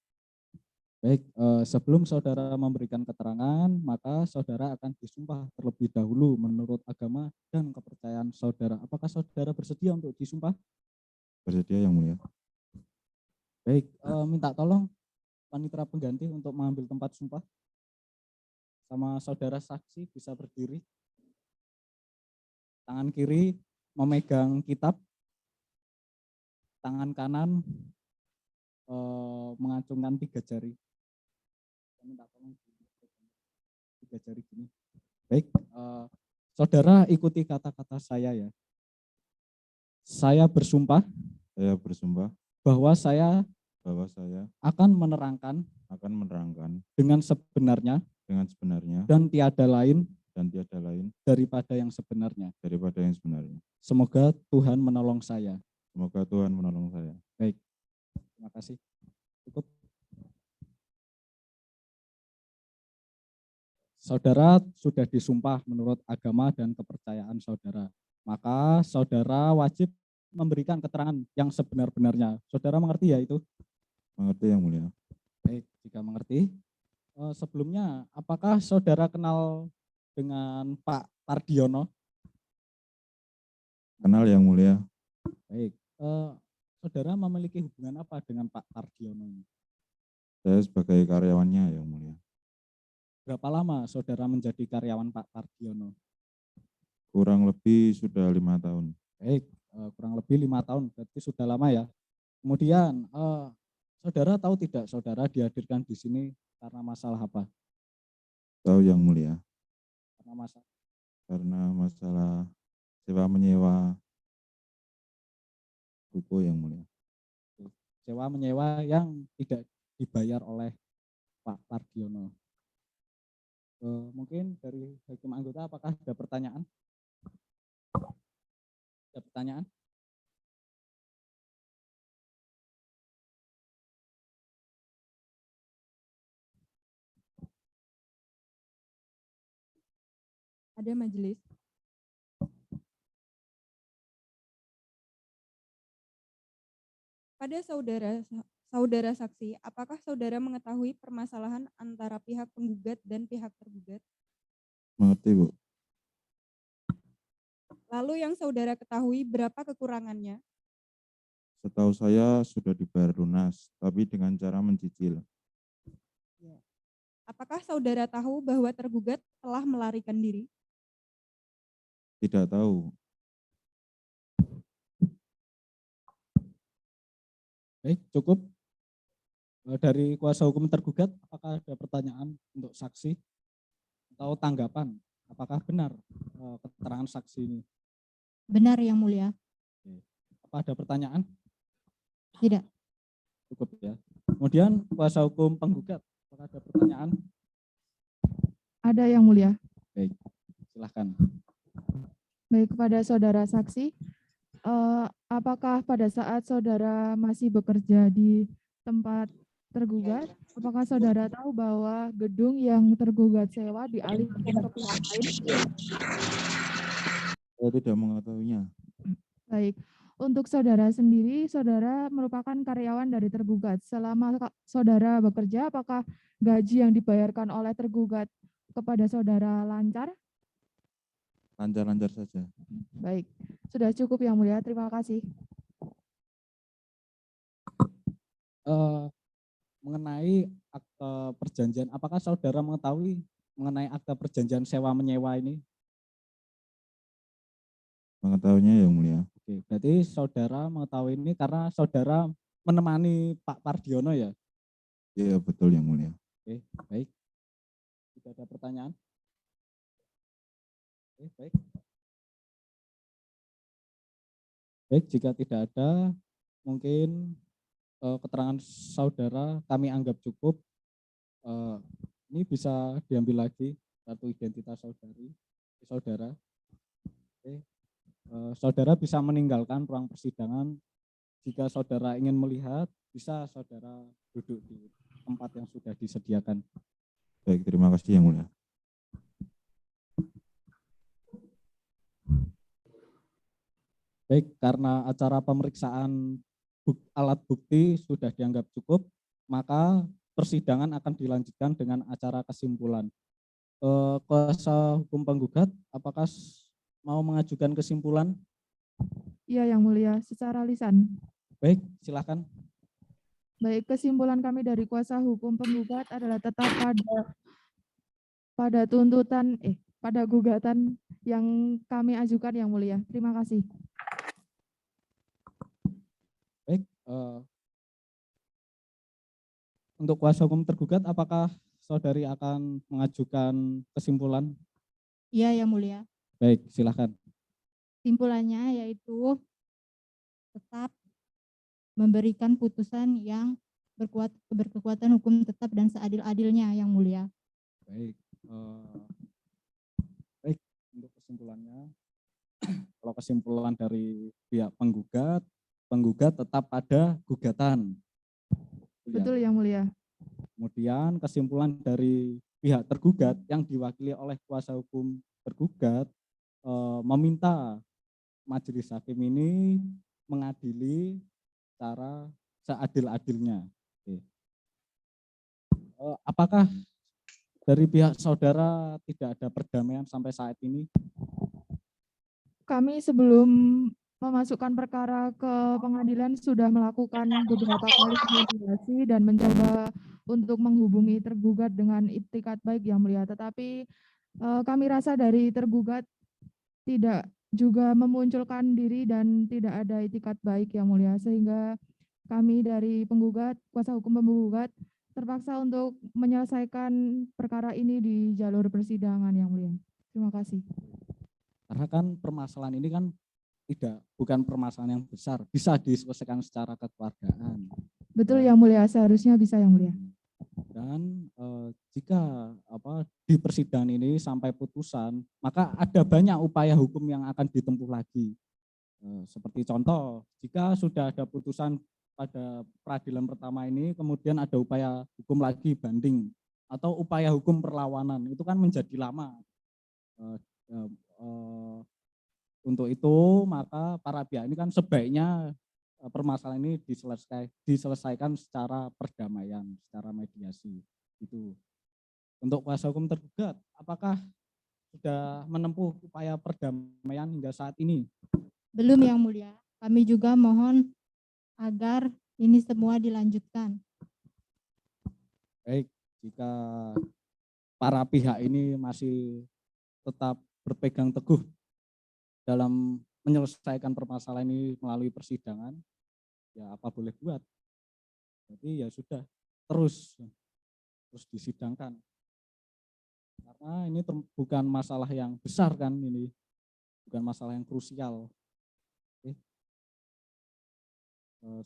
Baik, sebelum saudara memberikan keterangan, maka saudara akan disumpah terlebih dahulu menurut agama dan kepercayaan saudara. Apakah saudara bersedia untuk disumpah?
Bersedia yang mulia.
Baik, minta tolong panitera pengganti untuk mengambil tempat sumpah. Sama saudara saksi bisa berdiri. Tangan kiri memegang kitab, tangan kanan mengacungkan 3 jari. Minta tolong 3 jari gini. Baik, saudara ikuti kata-kata saya ya. Saya bersumpah.
Saya bersumpah.
Bahwa saya akan menerangkan. Dengan sebenarnya. Dan tiada lain. Daripada yang sebenarnya. Semoga Tuhan menolong saya. Baik, terima kasih. Cukup. Saudara sudah disumpah menurut agama dan kepercayaan saudara. Maka saudara wajib memberikan keterangan yang sebenar-benarnya. Saudara mengerti ya itu?
Mengerti yang mulia.
Baik, jika mengerti. Sebelumnya, apakah saudara kenal dengan Pak Pardiono?
Kenal yang mulia.
Baik, saudara memiliki hubungan apa dengan Pak Pardiono ini?
Saya sebagai karyawannya yang mulia.
Berapa lama saudara menjadi karyawan Pak Pardiono?
Kurang lebih sudah 5 tahun.
Baik, kurang lebih 5 tahun, berarti sudah lama ya. Kemudian, saudara tahu tidak saudara dihadirkan di sini karena masalah apa?
Tahu yang mulia.
Karena
masalah sewa menyewa buku yang mulia.
Sewa menyewa yang tidak dibayar oleh Pak Pardiono. Mungkin dari hakim anggota apakah ada pertanyaan? Ada pertanyaan?
Ada majelis. Pada saudara saksi, apakah saudara mengetahui permasalahan antara pihak penggugat dan pihak tergugat?
Mengerti, Bu.
Lalu yang saudara ketahui berapa kekurangannya?
Setahu saya sudah dibayar lunas, tapi dengan cara mencicil.
Apakah saudara tahu bahwa tergugat telah melarikan diri?
Tidak tahu.
Baik, cukup. Dari kuasa hukum tergugat, apakah ada pertanyaan untuk saksi atau tanggapan? Apakah benar keterangan saksi ini?
Benar yang mulia.
Apa ada pertanyaan?
Tidak.
Cukup ya. Kemudian kuasa hukum penggugat, apakah ada pertanyaan?
Ada yang mulia.
Baik, silahkan.
Baik, kepada saudara saksi, apakah pada saat saudara masih bekerja di tempat tergugat, apakah saudara tahu bahwa gedung yang tergugat sewa dialihkan ke pihak lain?
Saya tidak mengetahuinya.
Baik, untuk saudara sendiri, saudara merupakan karyawan dari tergugat. Selama saudara bekerja, apakah gaji yang dibayarkan oleh tergugat kepada saudara lancar?
Lancar-lancar saja.
Baik, sudah cukup yang mulia. Terima kasih.
Mengenai akte perjanjian, apakah saudara mengetahui mengenai akte perjanjian sewa menyewa ini?
Mengetahuinya yang mulia.
Oke, berarti saudara mengetahui ini karena saudara menemani Pak Pardiono ya?
Iya, betul yang mulia.
Oke, baik. Tidak ada pertanyaan? Oke, baik. Baik, jika tidak ada, mungkin keterangan saudara kami anggap cukup. Ini bisa diambil lagi kartu identitas saudara. Oke. Saudara bisa meninggalkan ruang persidangan. Jika saudara ingin melihat, bisa saudara duduk di tempat yang sudah disediakan.
Baik, terima kasih yang mulia.
Baik, karena acara pemeriksaan alat bukti sudah dianggap cukup, maka persidangan akan dilanjutkan dengan acara kesimpulan. Kuasa hukum penggugat, apakah mau mengajukan kesimpulan?
Iya yang mulia, secara lisan.
Baik, silakan.
Baik, kesimpulan kami dari kuasa hukum penggugat adalah tetap pada pada gugatan yang kami ajukan yang mulia. Terima kasih.
Baik, untuk kuasa hukum tergugat, apakah saudari akan mengajukan kesimpulan?
Iya yang mulia.
Baik, silakan.
Kesimpulannya yaitu tetap memberikan putusan yang berkekuatan hukum tetap dan seadil-adilnya yang mulia.
Baik, baik untuk kesimpulannya. Kalau kesimpulan dari pihak penggugat tetap pada gugatan.
Betul yang mulia.
Kemudian kesimpulan dari pihak tergugat yang diwakili oleh kuasa hukum tergugat meminta majelis hakim ini mengadili secara seadil-adilnya. Apakah dari pihak saudara tidak ada perdamaian sampai saat ini?
Kami sebelum memasukkan perkara ke pengadilan sudah melakukan beberapa kali mediasi dan mencoba untuk menghubungi tergugat dengan itikat baik yang mulia. Tetapi kami rasa dari tergugat tidak juga memunculkan diri dan tidak ada itikat baik yang mulia, sehingga kami dari penggugat, kuasa hukum penggugat terpaksa untuk menyelesaikan perkara ini di jalur persidangan yang mulia. Terima kasih.
Karena kan permasalahan ini kan bukan permasalahan yang besar, bisa diselesaikan secara kekeluargaan.
Betul yang mulia, seharusnya bisa yang mulia.
Dan jika di persidangan ini sampai putusan, maka ada banyak upaya hukum yang akan ditempuh lagi. Seperti contoh, jika sudah ada putusan pada peradilan pertama ini, kemudian ada upaya hukum lagi banding atau upaya hukum perlawanan, itu kan menjadi lama. Untuk itu maka para pihak ini kan sebaiknya permasalahan ini diselesaikan secara perdamaian, secara mediasi. Itu. Untuk kuasa hukum tergugat, apakah sudah menempuh upaya perdamaian hingga saat ini?
Belum Yang Mulia. Kami juga mohon agar ini semua dilanjutkan.
Baik, jika para pihak ini masih tetap berpegang teguh dalam menyelesaikan permasalahan ini melalui persidangan, ya apa boleh buat. Jadi ya sudah, terus disidangkan. Karena ini bukan masalah yang besar kan ini, bukan masalah yang krusial. Oke.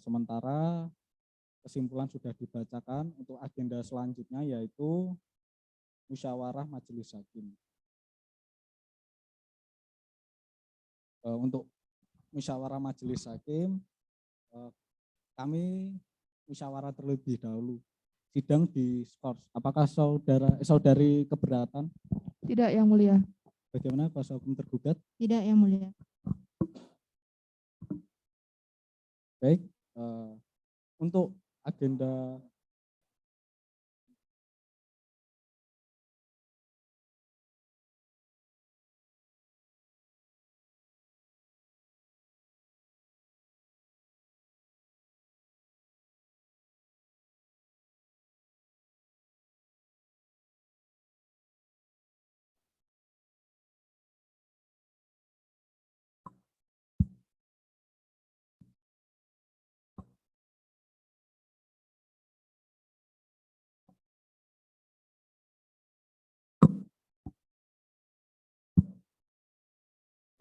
Sementara kesimpulan sudah dibacakan, untuk agenda selanjutnya yaitu musyawarah majelis hakim. Untuk musyawarah majelis hakim, kami musyawarah terlebih dahulu. Sidang di skors. Apakah saudari keberatan?
Tidak, Yang Mulia.
Bagaimana kuasa hukum tergugat?
Tidak, Yang Mulia.
Baik, untuk agenda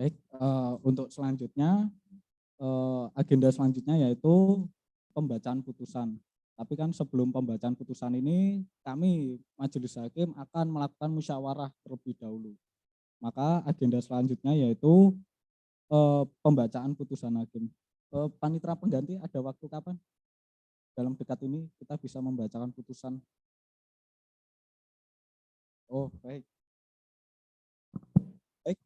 baik, untuk selanjutnya agenda selanjutnya yaitu pembacaan putusan. Tapi kan sebelum pembacaan putusan ini kami majelis hakim akan melakukan musyawarah terlebih dahulu. Maka agenda selanjutnya yaitu pembacaan putusan hakim. Panitera pengganti ada waktu kapan? Dalam dekat ini kita bisa membacakan putusan. Oh, baik. Baik.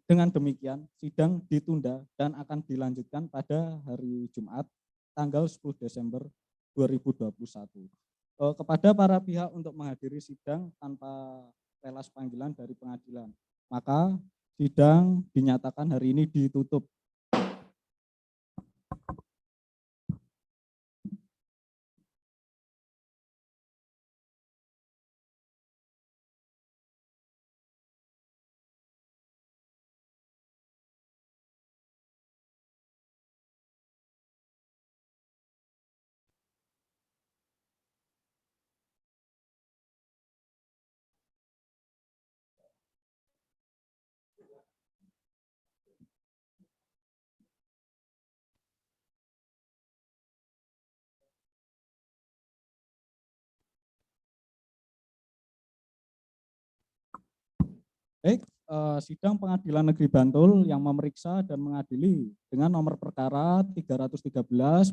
Dengan demikian sidang ditunda dan akan dilanjutkan pada hari Jumat tanggal 10 Desember 2021. Kepada para pihak untuk menghadiri sidang tanpa relas panggilan dari pengadilan. Maka sidang dinyatakan hari ini ditutup. Baik, sidang Pengadilan Negeri Bantul yang memeriksa dan mengadili dengan nomor perkara 313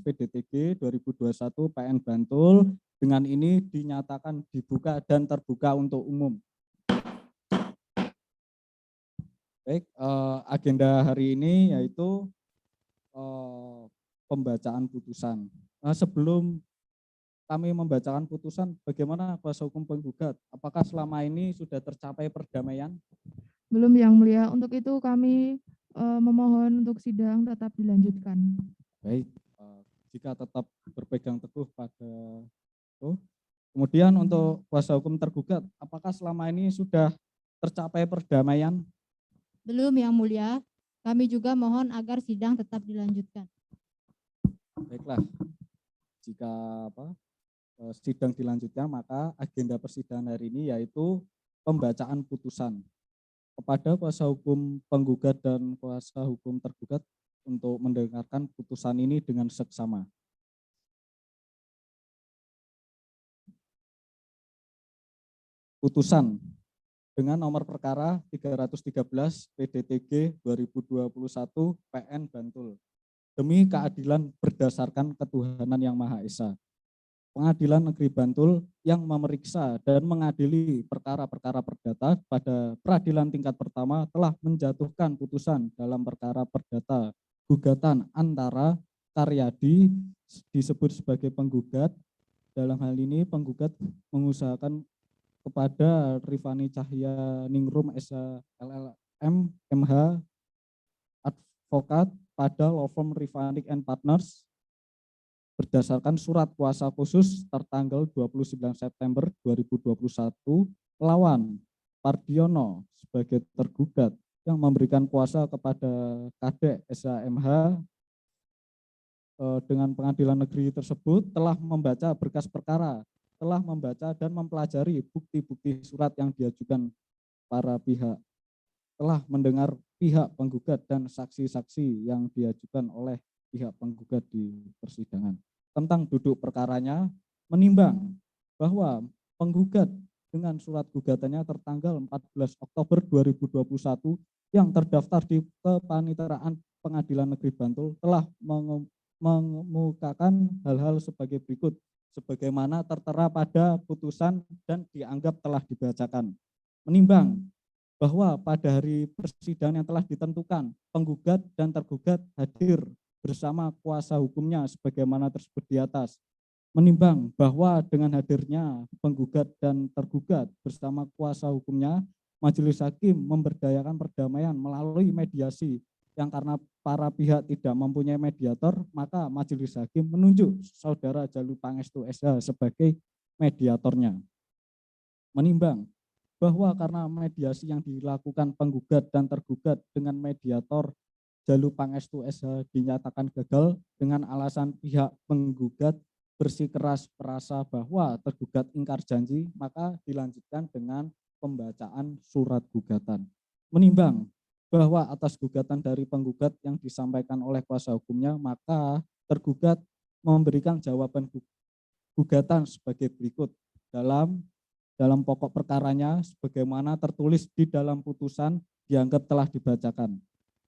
PDTG 2021 PN Bantul dengan ini dinyatakan dibuka dan terbuka untuk umum. Baik, agenda hari ini yaitu pembacaan putusan. Sebelum kami membacakan putusan, bagaimana kuasa hukum penggugat? Apakah selama ini sudah tercapai perdamaian?
Belum, Yang Mulia. Untuk itu kami memohon untuk sidang tetap dilanjutkan.
Baik, jika tetap berpegang teguh pada itu. Kemudian untuk kuasa hukum tergugat, apakah selama ini sudah tercapai perdamaian?
Belum, Yang Mulia. Kami juga mohon agar sidang tetap dilanjutkan.
Baiklah, jika sidang dilanjutkan, maka agenda persidangan hari ini yaitu pembacaan putusan kepada kuasa hukum penggugat dan kuasa hukum tergugat untuk mendengarkan putusan ini dengan seksama. Putusan dengan nomor perkara 313 PDTG 2021 PN Bantul demi keadilan berdasarkan ketuhanan yang Maha Esa. Pengadilan Negeri Bantul yang memeriksa dan mengadili perkara-perkara perdata pada peradilan tingkat pertama telah menjatuhkan putusan dalam perkara perdata gugatan antara Karyadi disebut sebagai penggugat. Dalam hal ini penggugat mengusahakan kepada Rifani Cahya Ningrum SLLM MH advokat pada law firm Rifani and Partners berdasarkan surat kuasa khusus tertanggal 29 September 2021 lawan Pardiono sebagai tergugat yang memberikan kuasa kepada Kadek SHMH dengan pengadilan negeri tersebut telah membaca berkas perkara, telah membaca dan mempelajari bukti-bukti surat yang diajukan para pihak, telah mendengar pihak penggugat dan saksi-saksi yang diajukan oleh pihak penggugat di persidangan. Tentang duduk perkaranya, menimbang bahwa penggugat dengan surat gugatannya tertanggal 14 Oktober 2021 yang terdaftar di Kepaniteraan Pengadilan Negeri Bantul telah mengemukakan hal-hal sebagai berikut, sebagaimana tertera pada putusan dan dianggap telah dibacakan. Menimbang bahwa pada hari persidangan yang telah ditentukan, penggugat dan tergugat hadir bersama kuasa hukumnya sebagaimana tersebut di atas. Menimbang bahwa dengan hadirnya penggugat dan tergugat bersama kuasa hukumnya, Majelis Hakim memberdayakan perdamaian melalui mediasi yang karena para pihak tidak mempunyai mediator, maka Majelis Hakim menunjuk Saudara Jalu Pangestu SH sebagai mediatornya. Menimbang bahwa karena mediasi yang dilakukan penggugat dan tergugat dengan mediator Jalu Pangestu SH dinyatakan gagal dengan alasan pihak penggugat bersikeras merasa bahwa tergugat ingkar janji, maka dilanjutkan dengan pembacaan surat gugatan. Menimbang bahwa atas gugatan dari penggugat yang disampaikan oleh kuasa hukumnya, maka tergugat memberikan jawaban gugatan sebagai berikut dalam pokok perkaranya sebagaimana tertulis di dalam putusan dianggap telah dibacakan.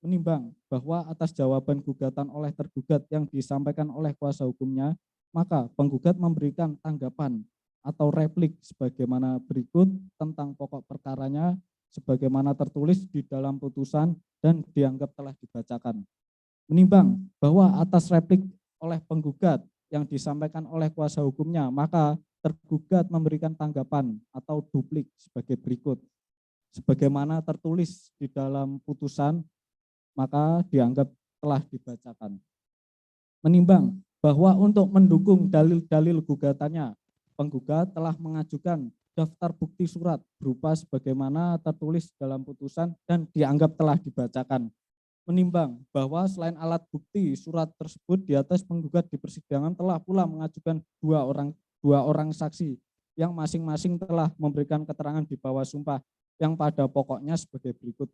Menimbang bahwa atas jawaban gugatan oleh tergugat yang disampaikan oleh kuasa hukumnya, maka penggugat memberikan tanggapan atau replik sebagaimana berikut tentang pokok perkaranya sebagaimana tertulis di dalam putusan dan dianggap telah dibacakan. Menimbang bahwa atas replik oleh penggugat yang disampaikan oleh kuasa hukumnya, maka tergugat memberikan tanggapan atau duplik sebagai berikut. Sebagaimana tertulis di dalam putusan, maka dianggap telah dibacakan. Menimbang bahwa untuk mendukung dalil-dalil gugatannya, penggugat telah mengajukan daftar bukti surat berupa sebagaimana tertulis dalam putusan dan dianggap telah dibacakan. Menimbang bahwa selain alat bukti surat tersebut di atas, penggugat di persidangan telah pula mengajukan dua orang saksi yang masing-masing telah memberikan keterangan di bawah sumpah yang pada pokoknya sebagai berikut.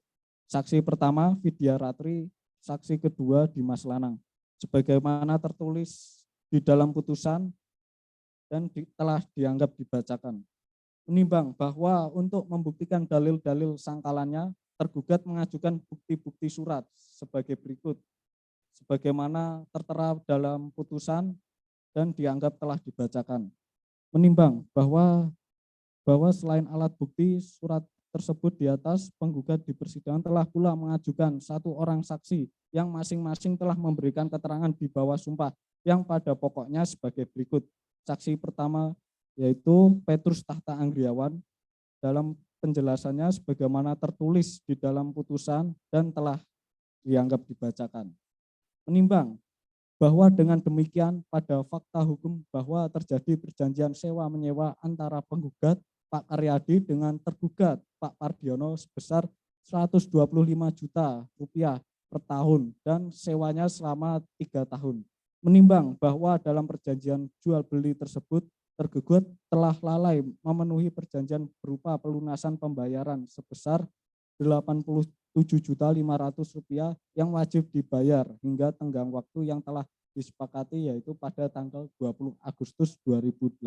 Saksi pertama Vidya Ratri, saksi kedua Dimas Lanang. Sebagaimana tertulis di dalam putusan dan telah dianggap dibacakan. Menimbang bahwa untuk membuktikan dalil-dalil sangkalannya, tergugat mengajukan bukti-bukti surat sebagai berikut. Sebagaimana tertera dalam putusan dan dianggap telah dibacakan. Menimbang bahwa selain alat bukti surat tersebut di atas, penggugat di persidangan telah pula mengajukan satu orang saksi yang masing-masing telah memberikan keterangan di bawah sumpah yang pada pokoknya sebagai berikut. Saksi pertama yaitu Petrus Tahta Anggriawan dalam penjelasannya sebagaimana tertulis di dalam putusan dan telah dianggap dibacakan. Menimbang bahwa dengan demikian pada fakta hukum bahwa terjadi perjanjian sewa menyewa antara penggugat Pak Karyadi dengan tergugat Pak Pardiono sebesar 125 juta rupiah per tahun dan sewanya selama 3 tahun. Menimbang bahwa dalam perjanjian jual beli tersebut tergugat telah lalai memenuhi perjanjian berupa pelunasan pembayaran sebesar 87.500 rupiah yang wajib dibayar hingga tenggang waktu yang telah disepakati yaitu pada tanggal 20 Agustus 2018.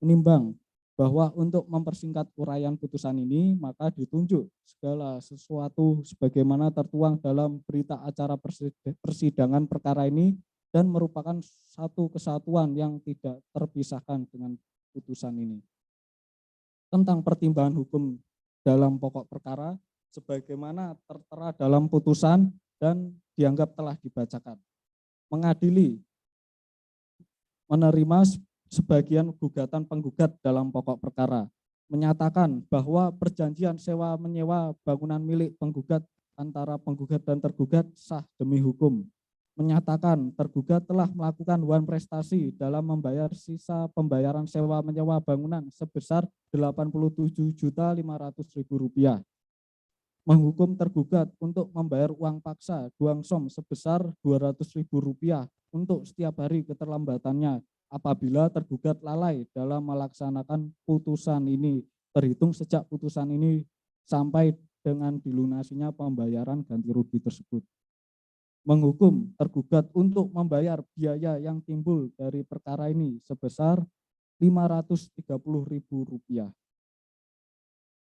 Menimbang bahwa untuk mempersingkat uraian putusan ini, maka ditunjuk segala sesuatu sebagaimana tertuang dalam berita acara persidangan perkara ini dan merupakan satu kesatuan yang tidak terpisahkan dengan putusan ini. Tentang pertimbangan hukum dalam pokok perkara, sebagaimana tertera dalam putusan dan dianggap telah dibacakan. Mengadili menerima sebagian gugatan penggugat dalam pokok perkara, menyatakan bahwa perjanjian sewa menyewa bangunan milik penggugat antara penggugat dan tergugat sah demi hukum, menyatakan tergugat telah melakukan wan prestasi dalam membayar sisa pembayaran sewa menyewa bangunan sebesar Rp87.500.000, menghukum tergugat untuk membayar uang paksa duangsom sebesar Rp200.000 untuk setiap hari keterlambatannya apabila tergugat lalai dalam melaksanakan putusan ini, terhitung sejak putusan ini sampai dengan dilunasinya pembayaran ganti rugi tersebut. Menghukum tergugat untuk membayar biaya yang timbul dari perkara ini sebesar Rp530.000.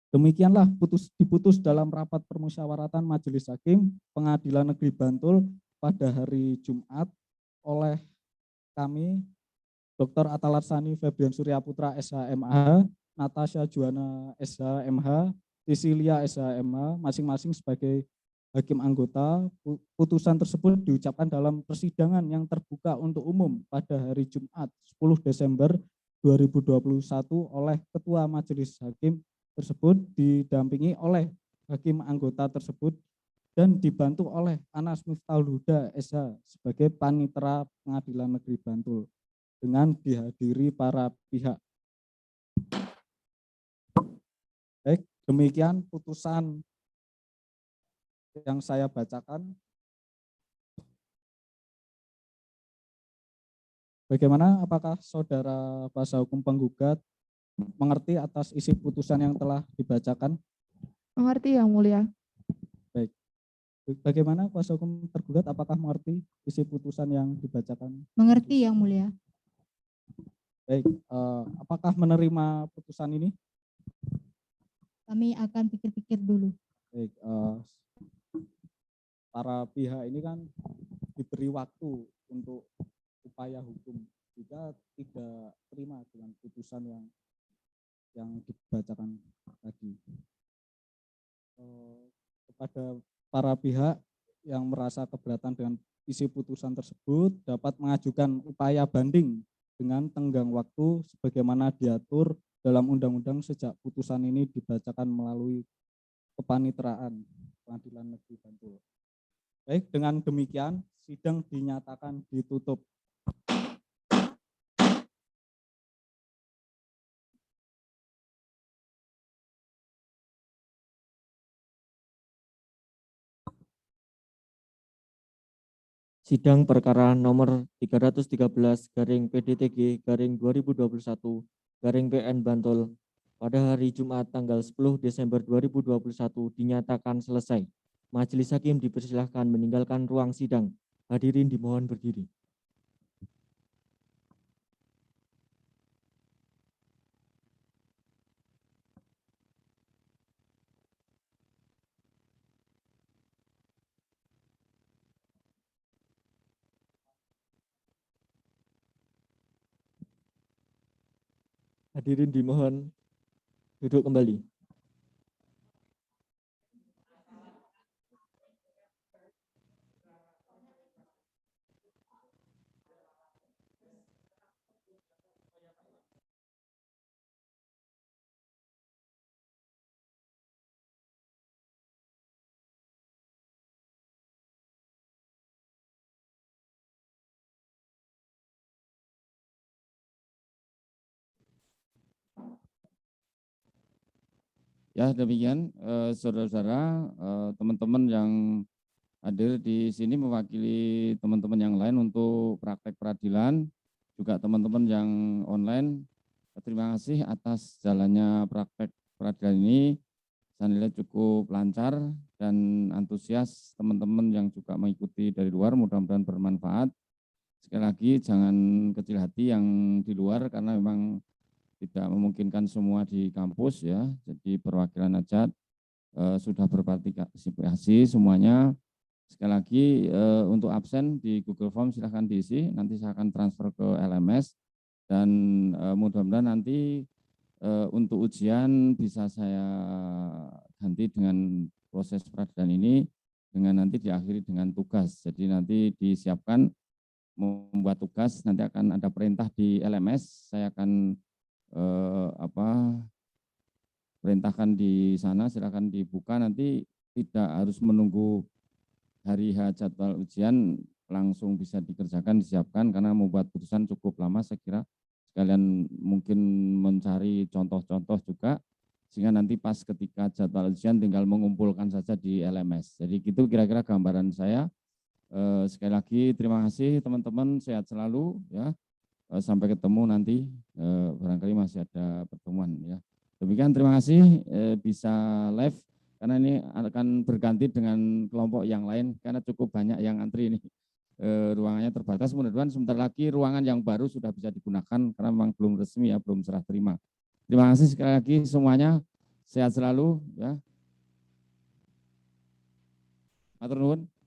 Demikianlah diputus dalam rapat permusyawaratan Majelis Hakim Pengadilan Negeri Bantul pada hari Jumat oleh kami, Dr. Atalarsani Febrian Suryaputra SHMH, Natasha Juwana SHMH, Cecilia SHMH, masing-masing sebagai hakim anggota. Putusan tersebut diucapkan dalam persidangan yang terbuka untuk umum pada hari Jumat 10 Desember 2021 oleh Ketua Majelis Hakim tersebut didampingi oleh hakim anggota tersebut dan dibantu oleh Anas Miftahul Huda SH sebagai Panitera Pengadilan Negeri Bantul dengan dihadiri para pihak. Baik, demikian putusan yang saya bacakan. Bagaimana, apakah saudara kuasa hukum penggugat mengerti atas isi putusan yang telah dibacakan?
Mengerti, Yang Mulia.
Baik. Bagaimana kuasa hukum tergugat, apakah mengerti isi putusan yang dibacakan?
Mengerti, Yang Mulia.
Baik, apakah menerima putusan ini?
Kami akan pikir-pikir dulu.
Baik, para pihak ini kan diberi waktu untuk upaya hukum jika tidak terima dengan putusan yang dibacakan tadi. Kepada para pihak yang merasa keberatan dengan isi putusan tersebut dapat mengajukan upaya banding dengan tenggang waktu sebagaimana diatur dalam undang-undang sejak putusan ini dibacakan melalui kepaniteraan Pengadilan Negeri Bantul. Baik, dengan demikian sidang dinyatakan ditutup.
Sidang perkara nomor 313/PDTG/2021/PN Bantul pada hari Jumat tanggal 10 Desember 2021 dinyatakan selesai. Majelis Hakim dipersilahkan meninggalkan ruang sidang. Hadirin dimohon berdiri. Hadirin dimohon duduk kembali.
Ya, demikian saudara-saudara, teman-teman yang hadir di sini mewakili teman-teman yang lain untuk praktek peradilan, juga teman-teman yang online. Terima kasih atas jalannya praktek peradilan ini. Saya nilai cukup lancar dan antusias teman-teman yang juga mengikuti dari luar, mudah-mudahan bermanfaat. Sekali lagi jangan kecil hati yang di luar karena memang tidak memungkinkan semua di kampus ya. Jadi perwakilan Najat sudah berpartisipasi semuanya. Sekali lagi untuk absen di Google Form silahkan diisi, nanti saya akan transfer ke LMS dan mudah-mudahan nanti untuk ujian bisa saya ganti dengan proses peradilan ini dengan nanti diakhiri dengan tugas. Jadi nanti disiapkan membuat tugas, nanti akan ada perintah di LMS, saya akan perintahkan di sana, silakan dibuka, nanti tidak harus menunggu hari H jadwal ujian, langsung bisa dikerjakan, disiapkan, karena membuat putusan cukup lama, saya kira sekalian mungkin mencari contoh-contoh juga, sehingga nanti pas ketika jadwal ujian tinggal mengumpulkan saja di LMS. Jadi gitu kira-kira gambaran saya. Sekali lagi terima kasih teman-teman, sehat selalu ya. Sampai ketemu nanti, barangkali masih ada pertemuan ya. Demikian, terima kasih, bisa live karena ini akan berganti dengan kelompok yang lain karena cukup banyak yang antri ini. Ruangannya terbatas, mudah-mudahan sebentar lagi ruangan yang baru sudah bisa digunakan karena memang belum resmi ya, belum serah terima. Terima kasih sekali lagi semuanya, sehat selalu ya. Matur nuwun.